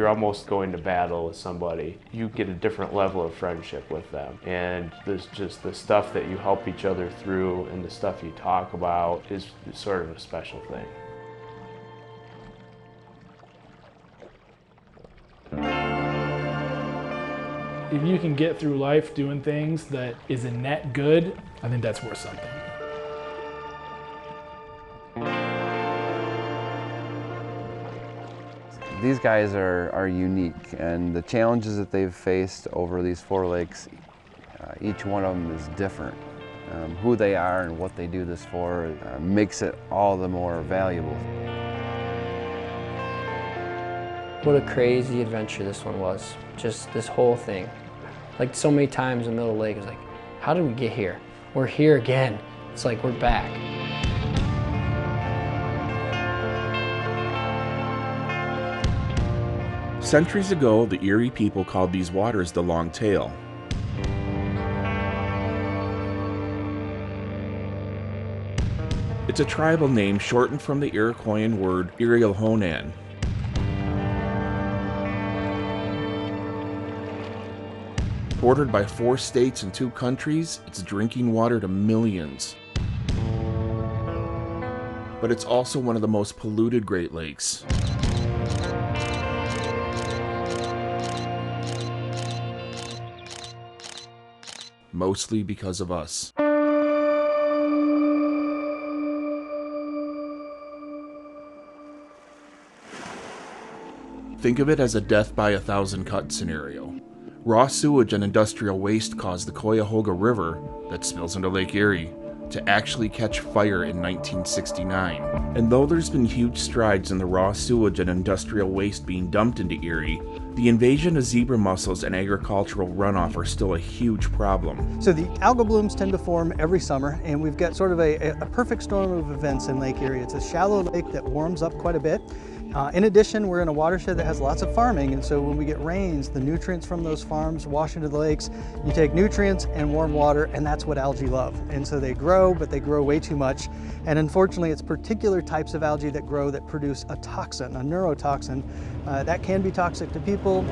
you're almost going to battle with somebody. You get a different level of friendship with them. And there's just the stuff that you help each other through and the stuff you talk about is sort of a special thing. If you can get through life doing things that is a net good, I think that's worth something. These guys are unique, and the challenges that they've faced over these 4 lakes, each one of them is different. Who they are and what they do this for makes it all the more valuable. What a crazy adventure this one was. Just this whole thing. Like so many times in the middle of the lake, it's like, how did we get here? We're here again. It's like we're back. Centuries ago, the Erie people called these waters the Long Tail. It's a tribal name shortened from the Iroquoian word Irielhonan. Bordered by 4 states and 2 countries, it's drinking water to millions. But it's also one of the most polluted Great Lakes. Mostly because of us. Think of it as a death by 1,000 cut scenario. Raw sewage and industrial waste caused the Cuyahoga River, that spills into Lake Erie, to actually catch fire in 1969. And though there's been huge strides in the raw sewage and industrial waste being dumped into Erie, the invasion of zebra mussels and agricultural runoff are still a huge problem. So the algal blooms tend to form every summer, and we've got sort of a perfect storm of events in Lake Erie. It's a shallow lake that warms up quite a bit. In addition, we're in a watershed that has lots of farming, and so when we get rains, the nutrients from those farms wash into the lakes. You take nutrients and warm water, and that's what algae love. And so they grow, but they grow way too much. And unfortunately, it's particular types of algae that grow that produce a toxin, a neurotoxin, that can be toxic to people.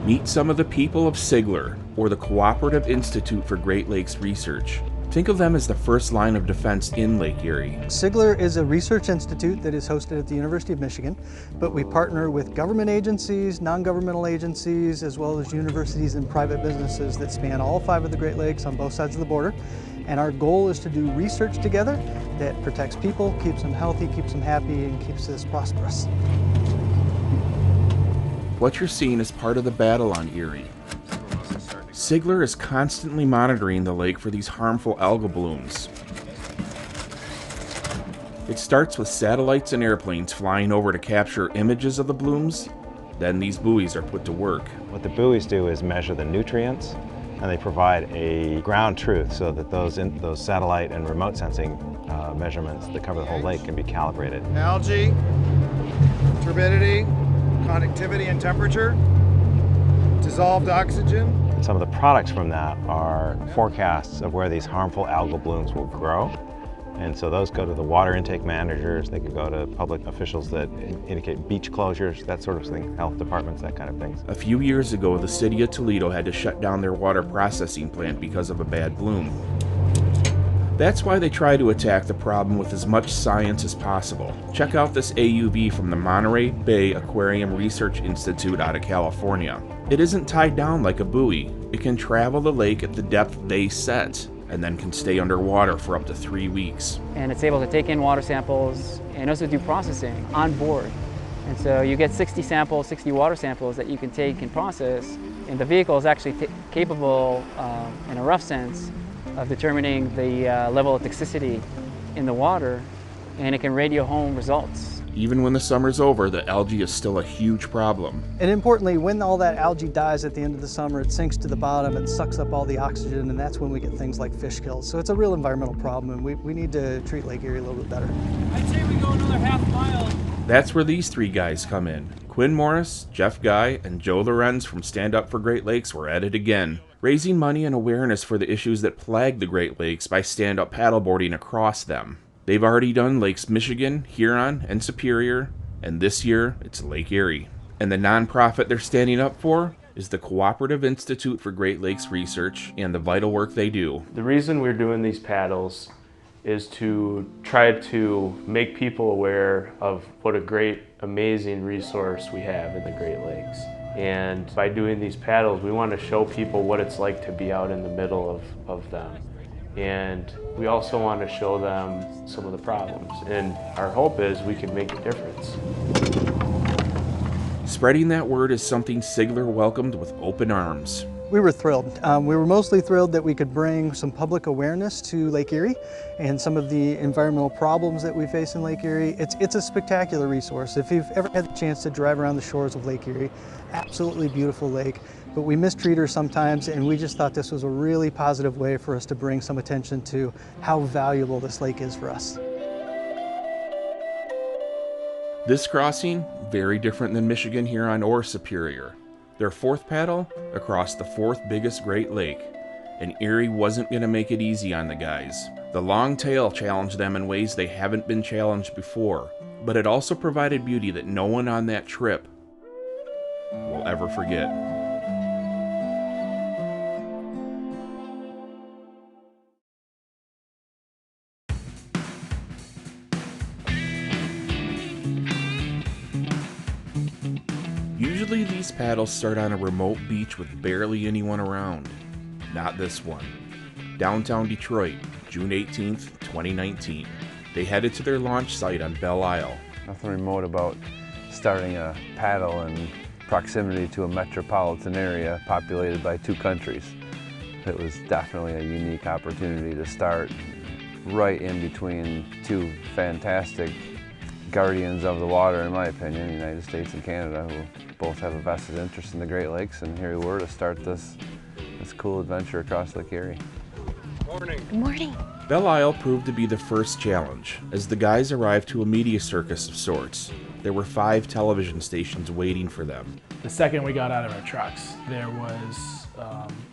Meet some of the people of SIGLR, or the Cooperative Institute for Great Lakes Research. Think of them as the first line of defense in Lake Erie. SIGLR is a research institute that is hosted at the University of Michigan, but we partner with government agencies, non-governmental agencies, as well as universities and private businesses that span all 5 of the Great Lakes on both sides of the border. And our goal is to do research together that protects people, keeps them healthy, keeps them happy, and keeps us prosperous. What you're seeing is part of the battle on Erie. SIGLR is constantly monitoring the lake for these harmful algal blooms. It starts with satellites and airplanes flying over to capture images of the blooms. Then these buoys are put to work. What the buoys do is measure the nutrients, and they provide a ground truth so that those satellite and remote sensing measurements that cover the whole lake can be calibrated. Algae, turbidity, conductivity and temperature, dissolved oxygen. And some of the products from that are forecasts of where these harmful algal blooms will grow. And so those go to the water intake managers, they could go to public officials that indicate beach closures, that sort of thing, health departments, that kind of thing. A few years ago, the city of Toledo had to shut down their water processing plant because of a bad bloom. That's why they try to attack the problem with as much science as possible. Check out this AUV from the Monterey Bay Aquarium Research Institute out of California. It isn't tied down like a buoy. It can travel the lake at the depth they set, and then can stay underwater for up to 3 weeks. And it's able to take in water samples and also do processing on board. And so you get 60 water samples that you can take and process, and the vehicle is actually capable, in a rough sense, of determining the level of toxicity in the water, and it can radio home results. Even when the summer's over, the algae is still a huge problem. And importantly, when all that algae dies at the end of the summer, it sinks to the bottom, it sucks up all the oxygen, and that's when we get things like fish kills. So it's a real environmental problem, and we need to treat Lake Erie a little bit better. I'd say we go another half mile. That's where these 3 guys come in. Quinn Morris, Jeff Guy, and Joe Lorenz from Stand Up for Great Lakes were at it again, raising money and awareness for the issues that plague the Great Lakes by stand-up paddleboarding across them. They've already done Lakes Michigan, Huron, and Superior, And this year, it's Lake Erie. And the nonprofit they're standing up for is the Cooperative Institute for Great Lakes Research and the vital work they do. The reason we're doing these paddles is to try to make people aware of what a great, amazing resource we have in the Great Lakes. And by doing these paddles, we want to show people what it's like to be out in the middle of them. And we also want to show them some of the problems. And our hope is we can make a difference. Spreading that word is something Sigler welcomed with open arms. We were thrilled. We were mostly thrilled that we could bring some public awareness to Lake Erie and some of the environmental problems that we face in Lake Erie. It's a spectacular resource. If you've ever had the chance to drive around the shores of Lake Erie, absolutely beautiful lake, but we mistreat her sometimes, and we just thought this was a really positive way for us to bring some attention to how valuable this lake is for us. This crossing, very different than Michigan Huron or Superior. Their fourth paddle across the fourth biggest Great Lake, and Erie wasn't going to make it easy on the guys. The long tail challenged them in ways they haven't been challenged before, but it also provided beauty that no one on that trip will ever forget. Usually these paddles start on a remote beach with barely anyone around. Not this one. Downtown Detroit, June 18th, 2019. They headed to their launch site on Belle Isle. Nothing remote about starting a paddle in proximity to a metropolitan area populated by two countries. It was definitely a unique opportunity to start right in between two fantastic guardians of the water, in my opinion, the United States and Canada, who both have a vested interest in the Great Lakes, and here we were to start this cool adventure across Lake Erie. Morning. Good morning. Belle Isle proved to be the first challenge, as the guys arrived to a media circus of sorts. There were 5 television stations waiting for them. The second we got out of our trucks, there was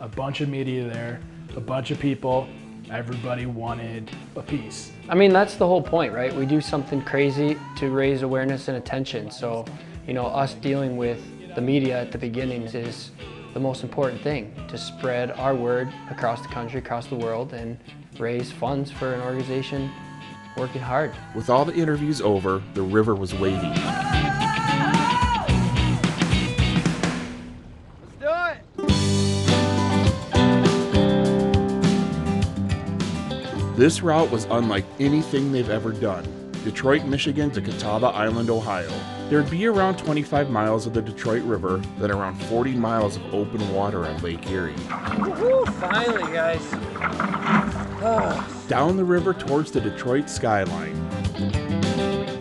a bunch of media there, a bunch of people. Everybody wanted a piece. I mean, that's the whole point, right? We do something crazy to raise awareness and attention. So, you know, us dealing with the media at the beginning is the most important thing, to spread our word across the country, across the world, and raise funds for an organization working hard. With all the interviews over, the river was waiting. Let's do it. This route was unlike anything they've ever done. Detroit, Michigan to Catawba Island, Ohio. There'd be around 25 miles of the Detroit River, then around 40 miles of open water on Lake Erie. Woohoo, finally, guys. Down the river towards the Detroit skyline.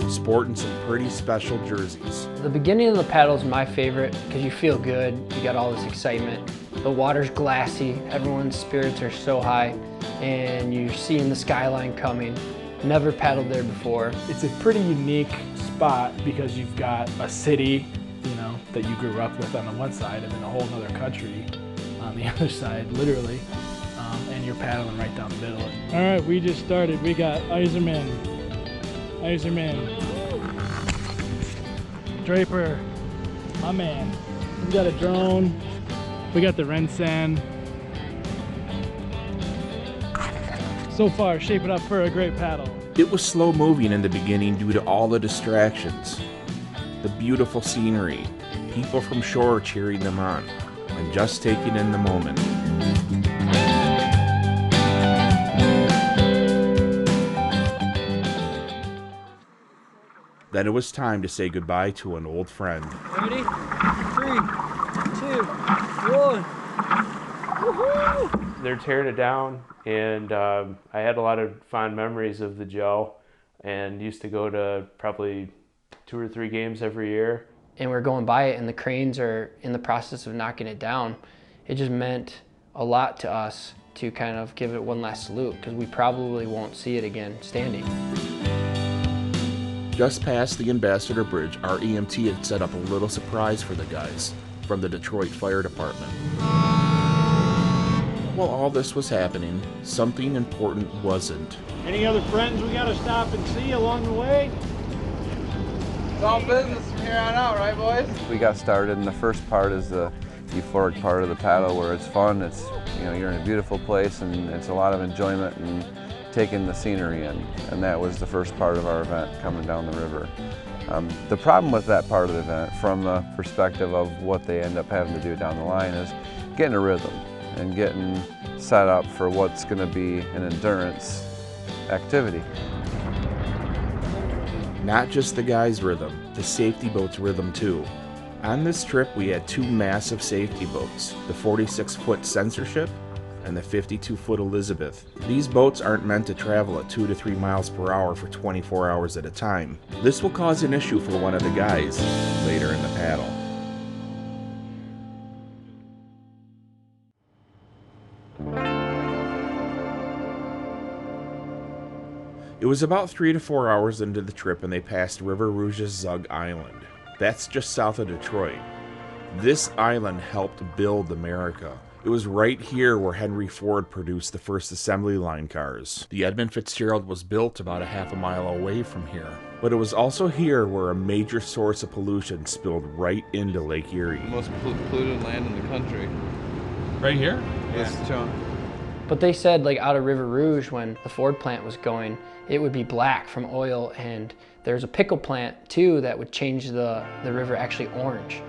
Sporting some pretty special jerseys. The beginning of the paddle is my favorite because you feel good, you got all this excitement. The water's glassy, everyone's spirits are so high, and you're seeing the skyline coming. Never paddled there before. It's a pretty unique spot because you've got a city, you know, that you grew up with on the one side, and then a whole other country on the other side, literally. And you're paddling right down the middle. All right, we just started. We got Iserman, Draper, my man. We got a drone. We got the Rensan. So far, shaping up for a great paddle. It was slow moving in the beginning due to all the distractions. The beautiful scenery, people from shore cheering them on, and just taking in the moment. Then it was time to say goodbye to an old friend. Ready? 3, 2, 1. Woohoo! They're tearing it down, and I had a lot of fond memories of the Joe, and used to go to probably 2 or 3 games every year. And we're going by it, and the cranes are in the process of knocking it down. It just meant a lot to us to kind of give it one last salute, because we probably won't see it again standing. Just past the Ambassador Bridge, our EMT had set up a little surprise for the guys from the Detroit Fire Department. While all this was happening, something important wasn't. Any other friends we gotta stop and see along the way? It's all business from here on out, right, boys? We got started, and the first part is the euphoric part of the paddle, where it's fun. It's, you know, you're in a beautiful place, and it's a lot of enjoyment and taking the scenery in. And that was the first part of our event, coming down the river. The problem with that part of the event, from the perspective of what they end up having to do down the line, is getting a rhythm and getting set up for what's going to be an endurance activity. Not just the guys' rhythm, the safety boat's rhythm too. On this trip, we had two massive safety boats, the 46-foot Censorship and the 52-foot Elizabeth. These boats aren't meant to travel at 2 to 3 miles per hour for 24 hours at a time. This will cause an issue for one of the guys later in the paddle. It was about 3 to 4 hours into the trip and they passed River Rouge's Zug Island. That's just south of Detroit. This island helped build America. It was right here where Henry Ford produced the first assembly line cars. The Edmund Fitzgerald was built about a half a mile away from here. But it was also here where a major source of pollution spilled right into Lake Erie. The most polluted land in the country. Right here? This chunk. But they said, like, out of River Rouge, when the Ford plant was going, it would be black from oil, and there's a pickle plant too that would change the river actually orange.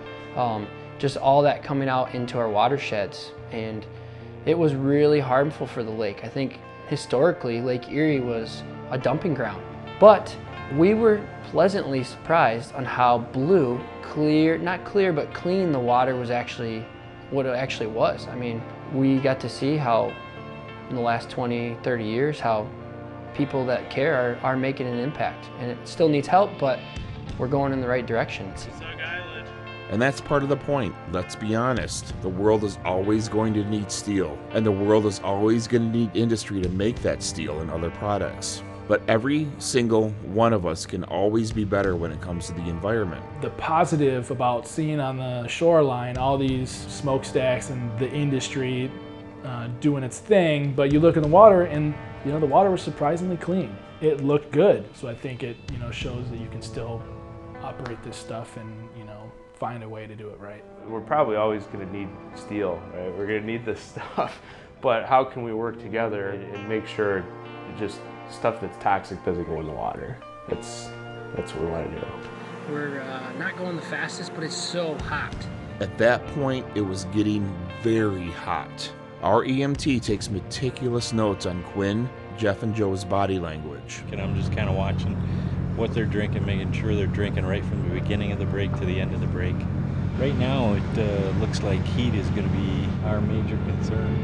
Just all that coming out into our watersheds, and it was really harmful for the lake. I think historically Lake Erie was a dumping ground, but we were pleasantly surprised on how blue, clear, not clear, but clean the water was actually, what it actually was. I mean, we got to see how in the last 20, 30 years, how people that care are making an impact. And it still needs help, but we're going in the right direction. And that's part of the point. Let's be honest. The world is always going to need steel, and the world is always going to need industry to make that steel and other products. But every single one of us can always be better when it comes to the environment. The positive about seeing on the shoreline all these smokestacks and the industry doing its thing, but you look in the water and, you know, the water was surprisingly clean. It looked good, so I think it, you know, shows that you can still operate this stuff and, you know, find a way to do it right. We're probably always going to need steel, right? We're going to need this stuff, but how can we work together and make sure just stuff that's toxic doesn't go in the water? That's what we want to do. We're not going the fastest, but it's so hot. At that point, it was getting very hot. Our EMT takes meticulous notes on Quinn, Jeff, and Joe's body language. And I'm just kind of watching what they're drinking, making sure they're drinking right from the beginning of the break to the end of the break. Right now, it looks like heat is going to be our major concern.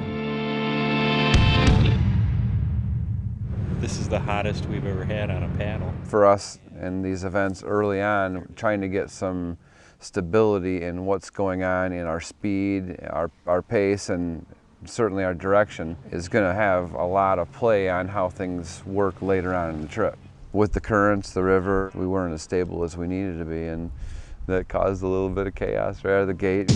This is the hottest we've ever had on a paddle. For us in these events early on, trying to get some stability in what's going on in our speed, our pace, and certainly our direction is going to have a lot of play on how things work later on in the trip. With the currents, the river, we weren't as stable as we needed to be, and that caused a little bit of chaos right out of the gate.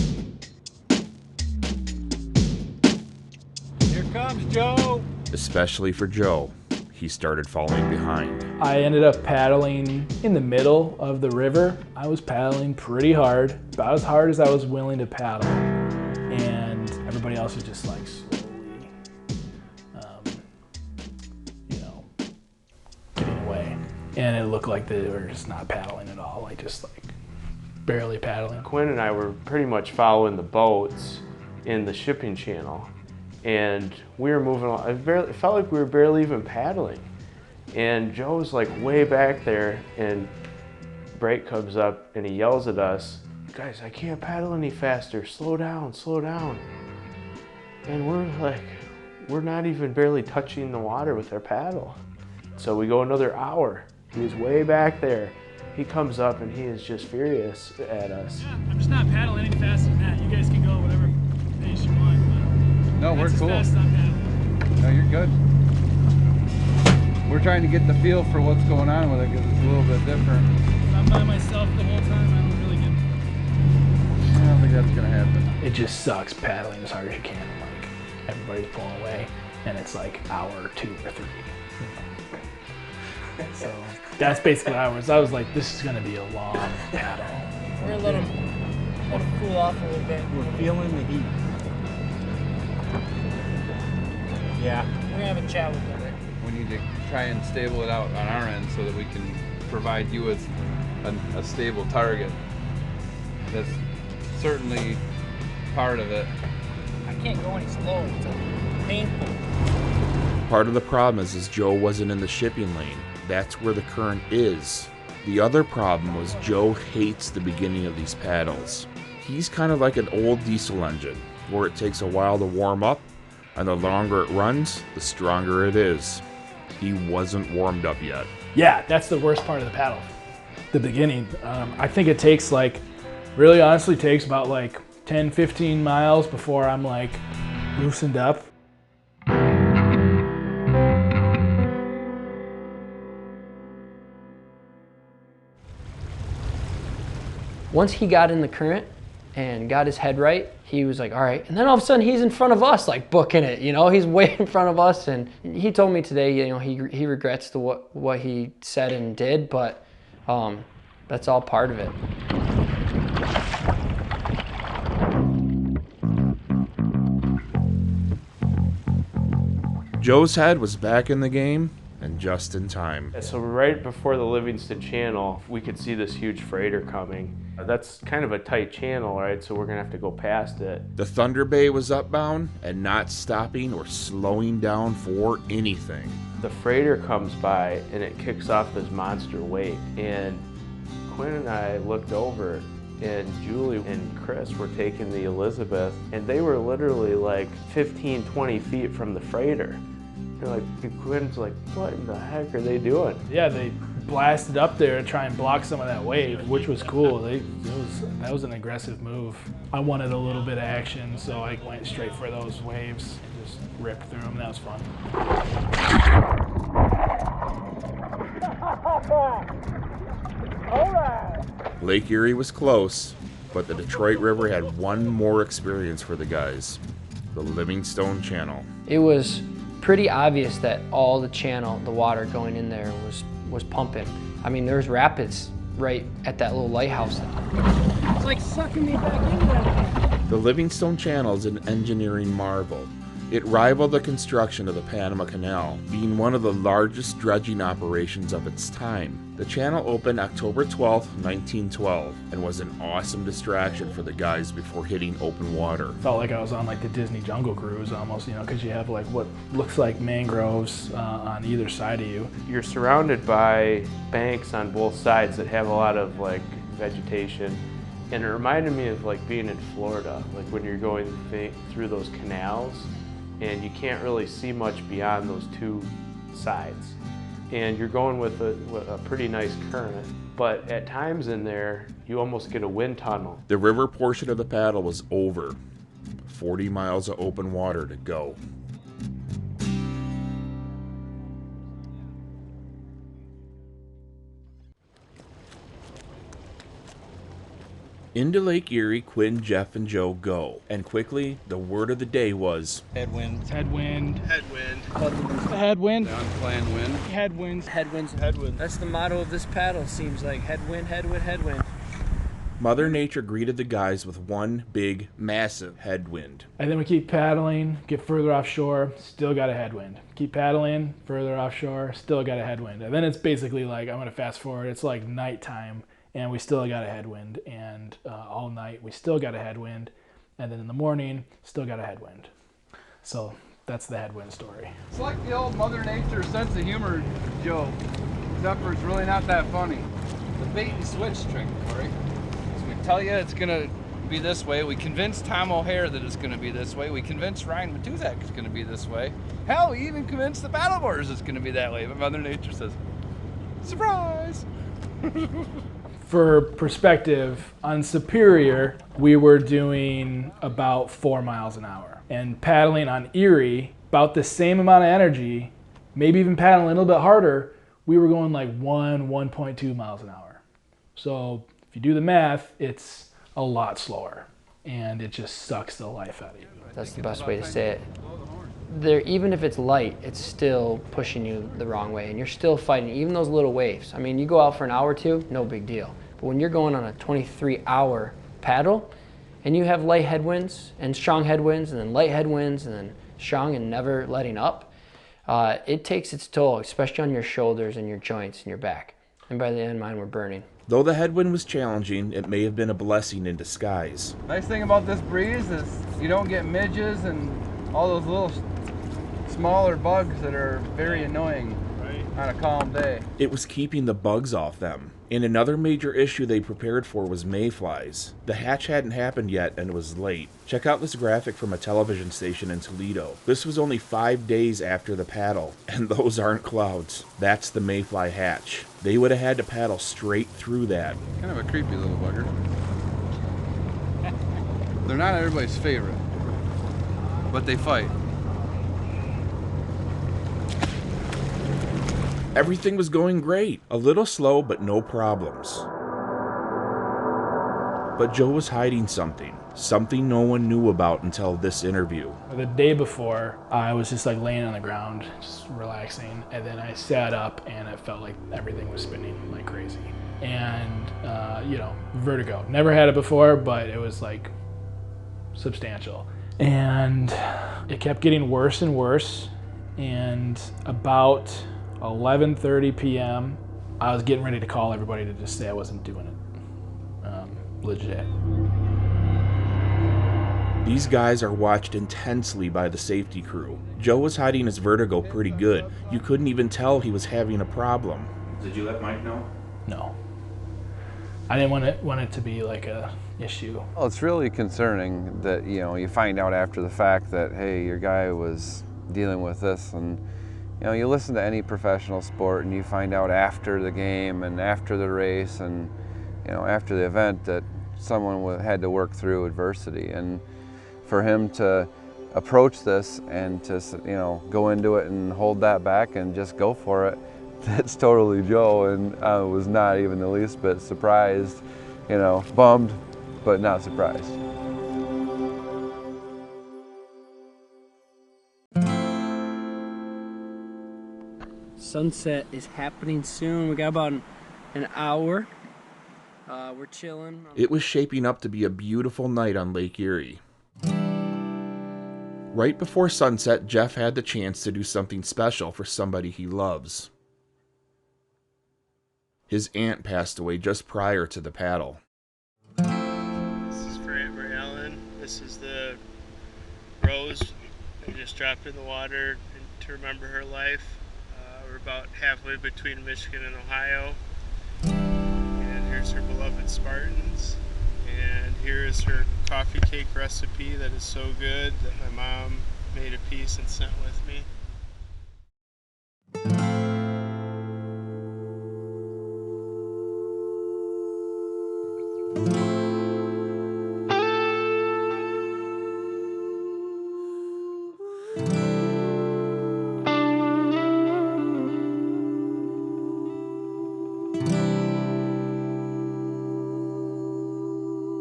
Here comes Joe! Especially for Joe. He started falling behind. I ended up paddling in the middle of the river. I was paddling pretty hard, about as hard as I was willing to paddle. And everybody else was just like slowly, you know, getting away. And it looked like they were just not paddling at all, like just like barely paddling. Quinn and I were pretty much following the boats in the shipping channel, and we were moving along. It felt like we were barely even paddling. And Joe was like way back there, and Bright comes up and he yells at us, "Guys, I can't paddle any faster, slow down, slow down." And we're like, we're not even barely touching the water with our paddle. So we go another hour. He's way back there. He comes up and he is just furious at us. Yeah, I'm just not paddling any faster than that. You guys can go whatever pace you want. No, we're cool. As fast as I'm paddling. No, you're good. We're trying to get the feel for what's going on with it because it's a little bit different. If I'm by myself the whole time, I don't really get. I don't think that's gonna happen. It just sucks paddling as hard as you can. Like everybody's pulling away, and it's like hour 2 or 3. So that's basically how I was like, this is gonna be a long paddle. We're gonna let him cool off a little bit. We're feeling the heat. Yeah. We're gonna have a chat with him. We need to try and stable it out on our end so that we can provide you with a stable target. That's certainly part of it. I can't go any slower. It's painful. Part of the problem is Joe wasn't in the shipping lane. That's where the current is. The other problem was Joe hates the beginning of these paddles. He's kind of like an old diesel engine, where it takes a while to warm up, and the longer it runs, the stronger it is. He wasn't warmed up yet. Yeah, that's the worst part of the paddle. The beginning. I think it takes really honestly takes about 10, 15 miles before I'm loosened up. Once he got in the current and got his head right, he was like, all right. And then all of a sudden he's in front of us, booking it, he's way in front of us. And he told me today, he regrets what he said and did, but that's all part of it. Joe's head was back in the game, and just in time. So right before the Livingston Channel, we could see this huge freighter coming. That's kind of a tight channel, right? So we're gonna have to go past it. The Thunder Bay was upbound and not stopping or slowing down for anything. The freighter comes by and it kicks off this monster wave. And Quinn and I looked over, and Julie and Chris were taking the Elizabeth, and they were literally 15, 20 feet from the freighter. And Quinn's like, what in the heck are they doing? Yeah, they blasted up there to try and block some of that wave, which was cool. That was an aggressive move. I wanted a little bit of action, so I went straight for those waves, just ripped through them. That was fun. All right. Lake Erie was close, but the Detroit River had one more experience for the guys, the Livingstone Channel. It was pretty obvious that all the water going in there was pumping. I mean, there's rapids right at that little lighthouse. It's like sucking me back into that. The Livingstone Channel is an engineering marvel. It rivaled the construction of the Panama Canal, being one of the largest dredging operations of its time. The channel opened October 12, 1912, and was an awesome distraction for the guys before hitting open water. Felt like I was on the Disney Jungle Cruise almost, because you have what looks like mangroves on either side of you. You're surrounded by banks on both sides that have a lot of vegetation. And it reminded me of being in Florida, when you're going through those canals and you can't really see much beyond those two sides. And you're going with a pretty nice current, but at times in there, you almost get a wind tunnel. The river portion of the paddle was over. 40 miles of open water to go. Into Lake Erie, Quinn, Jeff, and Joe go. And quickly, the word of the day was... Headwind. Headwind. Headwind. Headwind. Unplanned wind. Headwinds. Headwinds. Headwind. That's the motto of this paddle, seems like. Headwind, headwind, headwind. Mother Nature greeted the guys with one big, massive headwind. And then we keep paddling, get further offshore, still got a headwind. Keep paddling, further offshore, still got a headwind. And then it's basically I'm going to fast forward, it's nighttime. And we still got a headwind, and all night we still got a headwind, and then in the morning, still got a headwind. So that's the headwind story. It's like the old Mother Nature sense of humor joke, except for it's really not that funny. The bait and switch trick, Corey. So we tell you it's gonna be this way. We convince Tom O'Hare that it's gonna be this way. We convince Ryan Matuzak it's gonna be this way. Hell, we even convinced the paddleboarders it's gonna be that way. But Mother Nature says, surprise! For perspective, on Superior, we were doing about 4 miles an hour. And paddling on Erie, about the same amount of energy, maybe even paddling a little bit harder, we were going 1.2 miles an hour. So if you do the math, it's a lot slower. And it just sucks the life out of you. That's the best way to say it. even if it's light, it's still pushing you the wrong way, and you're still fighting, even those little waves. I mean, you go out for an hour or two, no big deal. But when you're going on a 23-hour paddle, and you have light headwinds and strong headwinds, and then light headwinds, and then strong and never letting up, it takes its toll, especially on your shoulders and your joints and your back. And by the end, mine were burning. Though the headwind was challenging, it may have been a blessing in disguise. Nice thing about this breeze is you don't get midges and all those little smaller bugs that are very annoying on a calm day. It was keeping the bugs off them. And another major issue they prepared for was mayflies. The hatch hadn't happened yet and it was late. Check out this graphic from a television station in Toledo. This was only 5 days after the paddle, and those aren't clouds. That's the mayfly hatch. They would have had to paddle straight through that. Kind of a creepy little bugger. They're not everybody's favorite, but they fight. Everything was going great. A little slow, but no problems. But Joe was hiding something. Something no one knew about until this interview. The day before, I was just like laying on the ground, just relaxing. And then I sat up and it felt like everything was spinning like crazy. And, you know, vertigo. Never had it before, but it was like substantial. And it kept getting worse and worse. And about 11:30 p.m., I was getting ready to call everybody to just say I wasn't doing it. Legit. These guys are watched intensely by the safety crew. Joe was hiding his vertigo pretty good. You couldn't even tell he was having a problem. Did you let Mike know? No. I didn't want it to be like a issue. Well, it's really concerning that, you know, you find out after the fact that, hey, your guy was dealing with this, and you know, you listen to any professional sport and you find out after the game and after the race and, you know, after the event that someone had to work through adversity. And for him to approach this and to, you know, go into it and hold that back and just go for it, that's totally Joe. And I was not even the least bit surprised, you know, bummed, but not surprised. Sunset is happening soon. We got about an hour. We're chilling. It was shaping up to be a beautiful night on Lake Erie. Right before sunset, Jeff had the chance to do something special for somebody he loves. His aunt passed away just prior to the paddle. This is for Aunt Mary Ellen. This is the rose I just dropped in the water to remember her life. We're about halfway between Michigan and Ohio. And here's her beloved Spartans. And here is her coffee cake recipe that is so good that my mom made a piece and sent with me.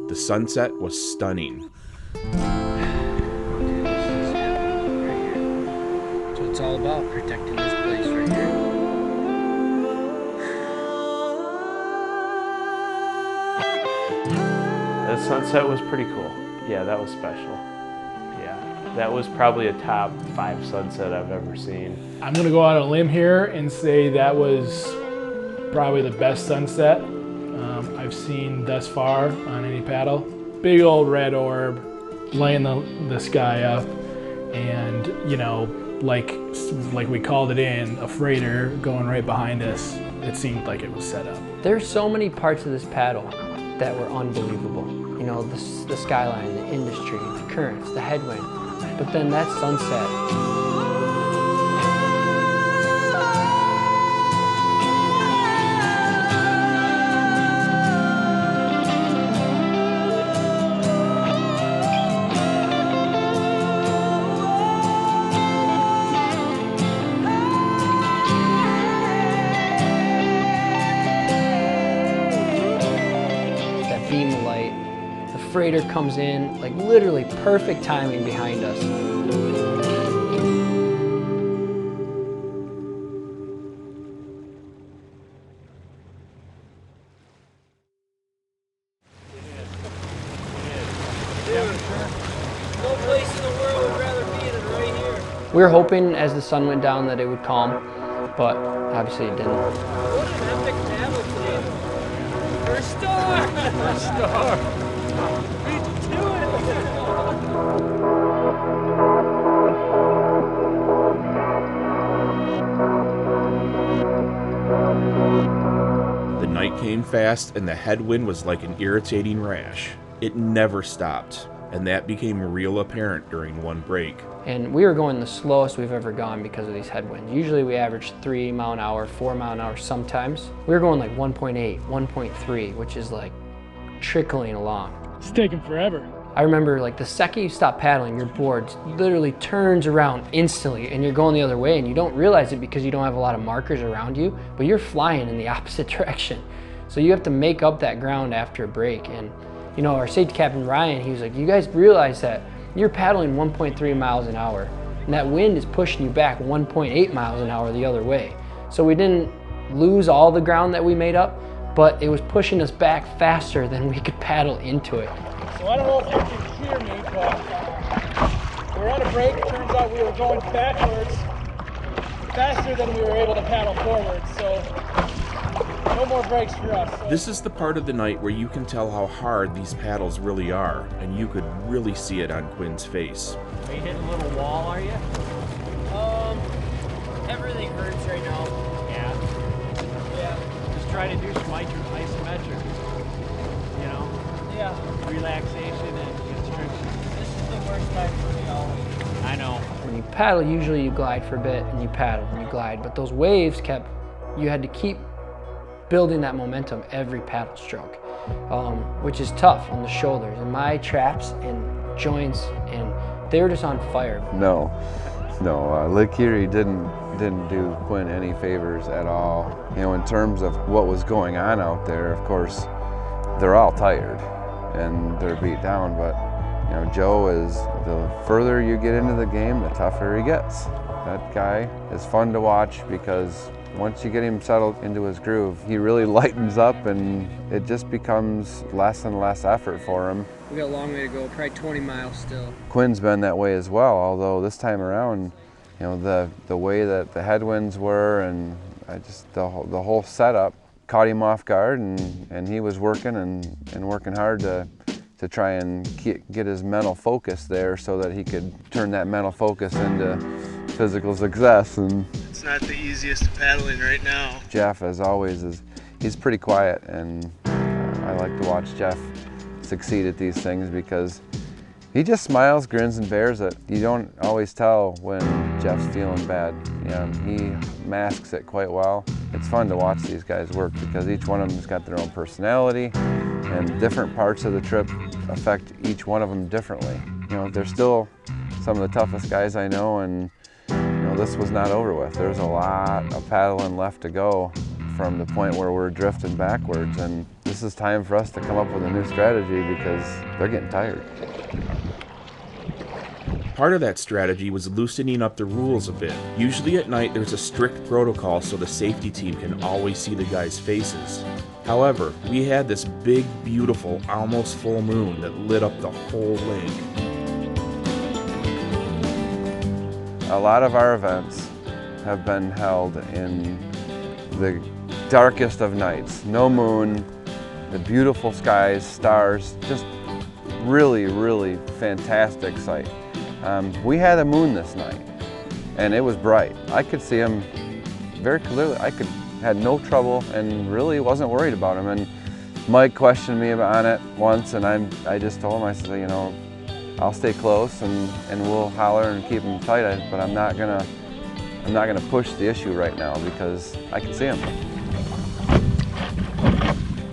The sunset was stunning. That's what it's all about, protecting this place right here. The sunset was pretty cool. Yeah, that was special. Yeah, that was probably a top 5 sunset I've ever seen. I'm gonna go out on a limb here and say that was probably the best sunset I've seen thus far on any paddle. Big old red orb laying the sky up, and you know, like we called it in, a freighter going right behind us. It seemed like it was set up. There's so many parts of this paddle that were unbelievable. You know, the skyline, the industry, the currents, the headwind. But then that sunset. Beam of light. The freighter comes in, like literally perfect timing behind us. We were hoping as the sun went down that it would calm, but obviously it didn't. What an epic paddle today. First star! First star! Beat to The night came fast and the headwind was like an irritating rash. It never stopped, and that became real apparent during one break. And we were going the slowest we've ever gone because of these headwinds. Usually we average 3 mile an hour, 4 mile an hour sometimes. We were going like 1.8, 1.3, which is like trickling along. It's taking forever. I remember like the second you stop paddling, your board literally turns around instantly and you're going the other way and you don't realize it because you don't have a lot of markers around you, but you're flying in the opposite direction. So you have to make up that ground after a break. And you know, our safety captain Ryan, he was like, you guys realize that you're paddling 1.3 miles an hour and that wind is pushing you back 1.8 miles an hour the other way. So we didn't lose all the ground that we made up, but it was pushing us back faster than we could paddle into it. So I don't know if you can hear me, but we're on a break. It turns out we were going backwards faster than we were able to paddle forward. So no more breaks for us. So. This is the part of the night where you can tell how hard these paddles really are, and you could really see it on Quinn's face. Are you hitting a little wall, are you? Everything hurts right now. Yeah. Just try to do some isometric. You know? Yeah. Relaxation and constriction. This is the worst time for me always. I know. When you paddle, usually you glide for a bit and you paddle and you glide, but those waves you had to keep building that momentum every paddle stroke, which is tough on the shoulders. And my traps and joints, and they were just on fire. No, Lake Erie didn't do Quinn any favors at all. You know, in terms of what was going on out there, of course, they're all tired and they're beat down, but you know, Joe is, the further you get into the game, the tougher he gets. That guy is fun to watch because once you get him settled into his groove, he really lightens up and it just becomes less and less effort for him. We got a long way to go, probably 20 miles still. Quinn's been that way as well, although this time around, you know, the way that the headwinds were and the whole setup caught him off guard, and he was working and working hard to try and get his mental focus there so that he could turn that mental focus into physical success. And it's not the easiest paddling right now. Jeff, as always, he's pretty quiet, and I like to watch Jeff succeed at these things because he just smiles, grins, and bears it. You don't always tell when Jeff's feeling bad. You know, he masks it quite well. It's fun to watch these guys work because each one of them's got their own personality, and different parts of the trip affect each one of them differently. You know, they're still some of the toughest guys I know, and you know, this was not over with. There's a lot of paddling left to go from the point where we're drifting backwards, and this is time for us to come up with a new strategy because they're getting tired. Part of that strategy was loosening up the rules a bit. Usually at night there's a strict protocol so the safety team can always see the guys' faces. However, we had this big, beautiful, almost full moon that lit up the whole lake. A lot of our events have been held in the darkest of nights. No moon, the beautiful skies, stars, just really, really fantastic sight. We had a moon this night, and it was bright. I could see him very clearly. Had no trouble and really wasn't worried about him. And Mike questioned me on it once, and I just told him, I said, you know, I'll stay close and we'll holler and keep him tight, but I'm not gonna push the issue right now because I can see him.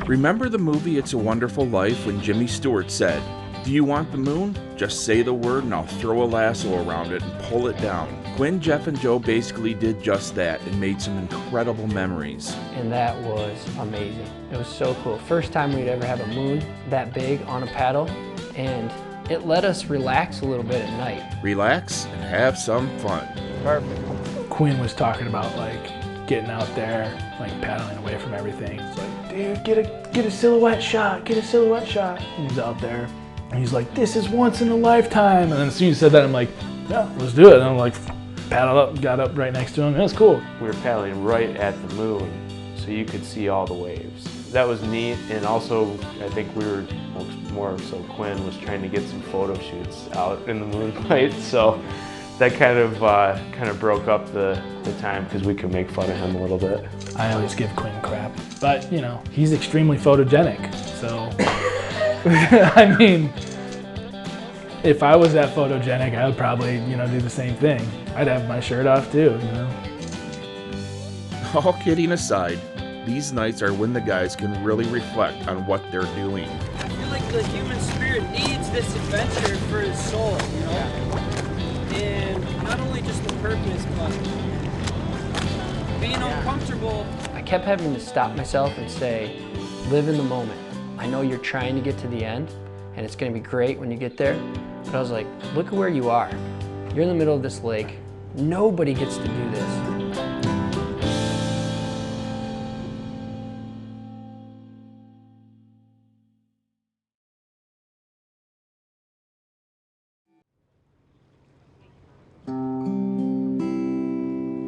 Remember the movie It's a Wonderful Life when Jimmy Stewart said, "Do you want the moon? Just say the word and I'll throw a lasso around it and pull it down." Quinn, Jeff, and Joe basically did just that and made some incredible memories. And that was amazing. It was so cool. First time we'd ever have a moon that big on a paddle, and it let us relax a little bit at night. Relax and have some fun. Perfect. Quinn was talking about like getting out there, like paddling away from everything. It's like, dude, get a silhouette shot, get a silhouette shot. And he's out there, and he's like, this is once in a lifetime. And then as soon as he said that, I'm like, yeah, let's do it. And I'm like, paddled up, got up right next to him. It was cool. We were paddling right at the moon, so you could see all the waves. That was neat, and also I think we were, more so Quinn was trying to get some photo shoots out in the moonlight, so that kind of broke up the time because we could make fun of him a little bit. I always give Quinn crap, but you know, he's extremely photogenic, so I mean, if I was that photogenic, I would probably, you know, do the same thing. I'd have my shirt off too, you know. All kidding aside, these nights are when the guys can really reflect on what they're doing. I feel like the human spirit needs this adventure for his soul, you know? And not only just the purpose, but being uncomfortable. I kept having to stop myself and say, live in the moment. I know you're trying to get to the end, and it's gonna be great when you get there, but I was like, look at where you are. You're in the middle of this lake. Nobody gets to do this.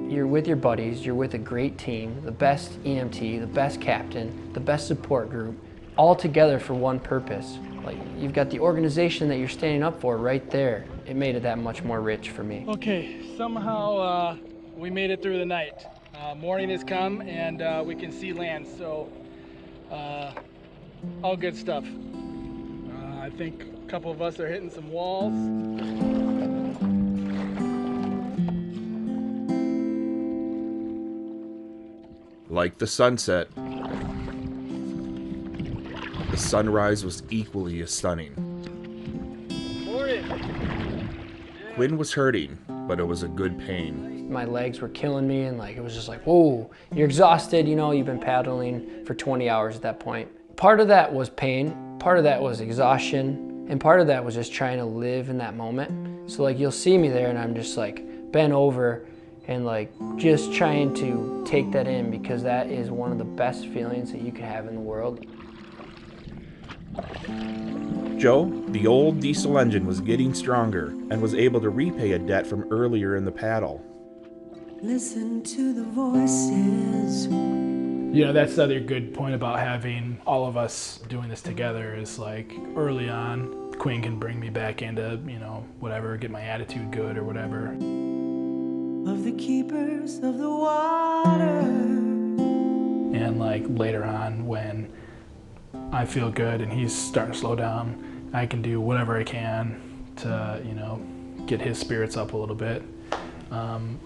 You're with your buddies, you're with a great team, the best EMT, the best captain, the best support group, all together for one purpose. Like, you've got the organization that you're standing up for right there. It made it that much more rich for me. Okay, somehow we made it through the night. Morning has come and we can see land, so all good stuff. I think a couple of us are hitting some walls. Like the sunset, the sunrise was equally as stunning. Quinn was hurting, but it was a good pain. My legs were killing me, and like it was just like, whoa, you're exhausted, you know, you've been paddling for 20 hours at that point. Part of that was pain, part of that was exhaustion, and part of that was just trying to live in that moment. So like you'll see me there and I'm just like bent over and like just trying to take that in, because that is one of the best feelings that you can have in the world. Joe, the old diesel engine, was getting stronger and was able to repay a debt from earlier in the paddle. Listen to the voices. You know, that's the other good point about having all of us doing this together is like early on, Quinn can bring me back into, you know, whatever, get my attitude good or whatever. Of the keepers of the water. And like later on when I feel good and he's starting to slow down, I can do whatever I can to, you know, get his spirits up a little bit.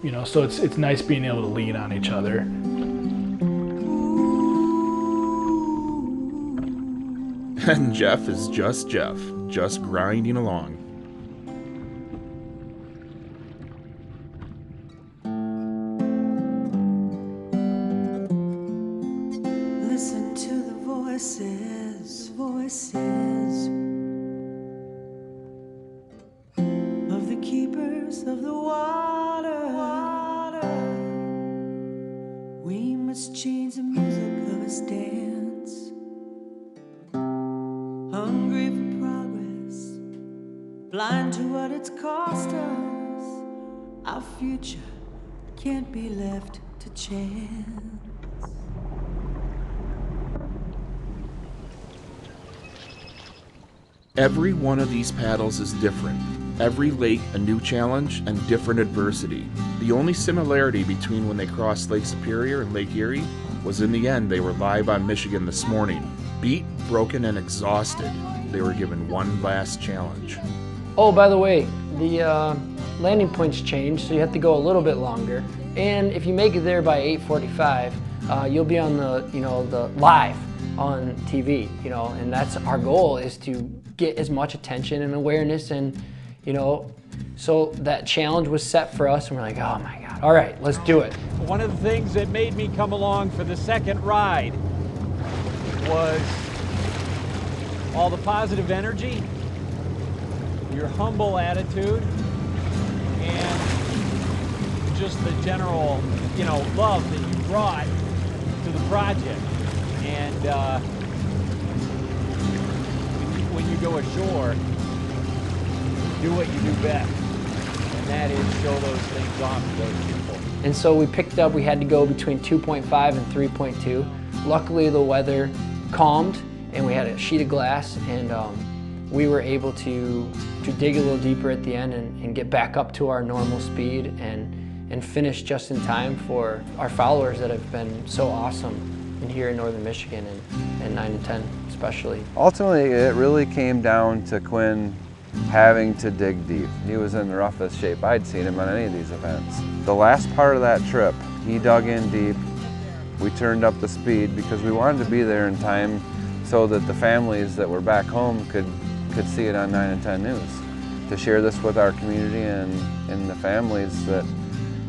You know, so it's nice being able to lean on each other. And Jeff is just Jeff, just grinding along. Listen to the voices, voices of the keepers of the water. We must change the music of its dance. Hungry for progress, blind to what it's cost us. Our future can't be left to chance. Every one of these paddles is different. Every lake a new challenge and different adversity. The only similarity between when they crossed Lake Superior and Lake Erie was in the end they were live on Michigan this morning. Beat, broken, and exhausted, they were given one last challenge. Oh, by the way, the landing points changed, so you have to go a little bit longer. And if you make it there by 8:45, you'll be on the, you know, the live on TV, you know, and that's our goal, is to get as much attention and awareness, and, you know, so that challenge was set for us, and we're like, oh my God, all right, let's do it. One of the things that made me come along for the second ride was all the positive energy, your humble attitude, and just the general, you know, love that you brought to the project. And when you go ashore, do what you do best. And and that is show those things off to those people. And so we picked up, we had to go between 2.5 and 3.2. Luckily the weather calmed and we had a sheet of glass, and we were able to dig a little deeper at the end and get back up to our normal speed and finish just in time for our followers that have been so awesome in here in northern Michigan and 9 and 10 especially. Ultimately, it really came down to Quinn having to dig deep. He was in the roughest shape I'd seen him on any of these events. The last part of that trip, he dug in deep. We turned up the speed because we wanted to be there in time so that the families that were back home could see it on 9 and 10 News. To share this with our community and the families that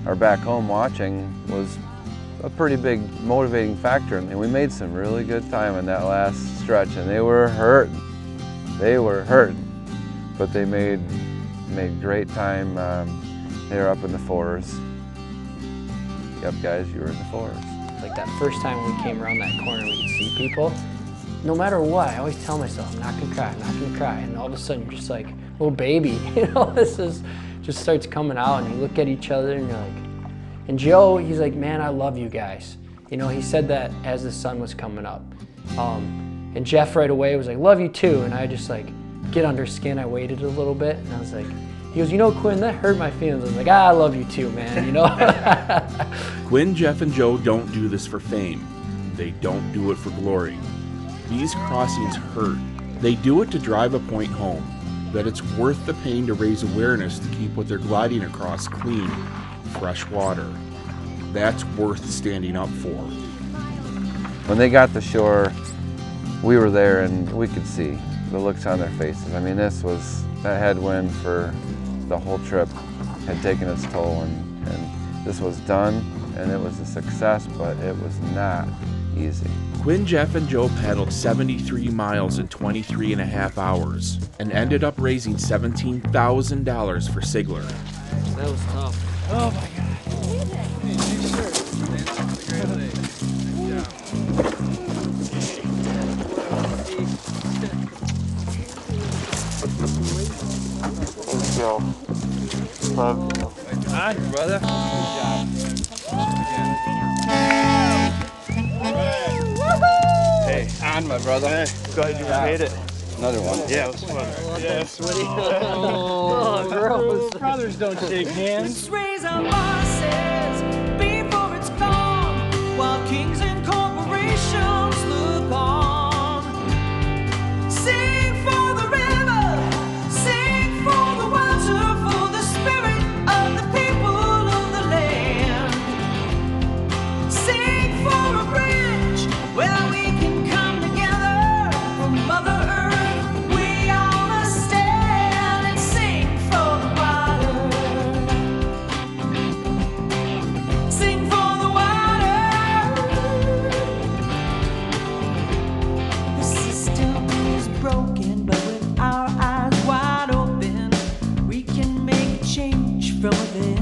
are back home watching was a pretty big motivating factor. And we made some really good time on that last stretch, and they were hurting. They were hurting, but they made great time. They were up in the fours. Yep, guys, you were in the fours. Like that first time we came around that corner, we could see people. No matter what, I always tell myself, I'm not gonna cry, I'm not gonna cry. And all of a sudden you're just like, little baby, you know, just starts coming out, and you look at each other and you're like, and Joe, he's like, man, I love you guys. You know, he said that as the sun was coming up. And Jeff right away was like, love you too. And I just like, get under skin, I waited a little bit, and I was like, he goes, you know, Quinn, that hurt my feelings. I was like, I love you too, man, you know? Quinn, Jeff, and Joe don't do this for fame. They don't do it for glory. These crossings hurt. They do it to drive a point home, that it's worth the pain to raise awareness to keep what they're gliding across clean, fresh water. That's worth standing up for. When they got to shore, we were there and we could see the looks on their faces. I mean, that headwind for the whole trip had taken its toll, and this was done, and it was a success, but it was not easy. Quinn, Jeff, and Joe paddled 73 miles in 23 and a half hours and ended up raising $17,000 for Sigler. That was tough. Oh my God. Thanks, Joe. Love you. On, brother. Hey, on, my brother. Hey, glad you made it. Another one. Yeah, it was fun. Yeah, sweaty. Oh, gross. Brothers don't shake hands. Let's raise our voices before it's gone, while kings and corporations look on. Sing for the river, sing for the water, for the spirit of the people of the land. Sing for a bridge where we can come together from Mother Earth. We all must stand and sing for the water. Sing for the water. The system is broken, but with our eyes wide open, we can make a change from within.